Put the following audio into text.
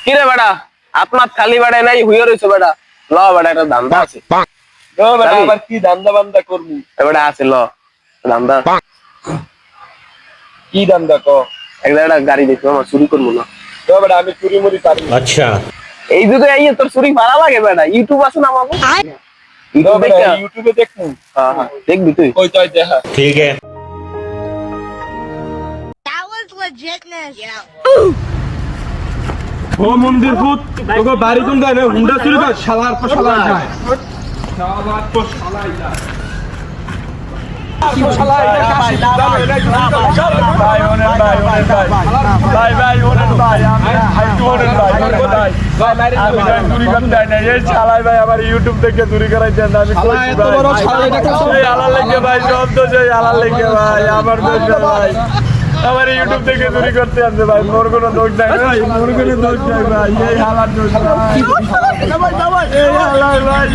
কি রে বেটা আপনার খালি বেড়ায় নাই হুইয়া রয়েছে বেটা ল বেটা একটা ধান্দা আছে আবার কি দান্দা বান্দা করবি বেটা আছে ল ধান্দা কি দান্দা ক একটা গাড়ি দেখবো আমার চুরি করবো না বেটা আমি চুরি মুড়ি পারি अच्छा এই যুগে এই তোর চুরি ভালো লাগে বেটা ইউটিউব আছে না বাবু ইউটিউবে দেখবো দেখবি তুই ওই তাই দেখা ठीक है That was legitness. ও মন্দির ভূত তোকে বাড়ি কোন দেয় হুন্ডা চুরি কর শালার পর শালা যায় শালার পর শালা যায় ইউটিউব থেকে চুরি করাইছেন আমি ভাই সব তো আলার লেগে ভাই আমার ভাই আমার ইউটিউব থেকে চুরি করতে আসছে ভাই মোর কোনো দোষ নাই ভাই মোর কোনো দোষ নাই ভাই এই হালার দোষ ভাই এই হালার ভাই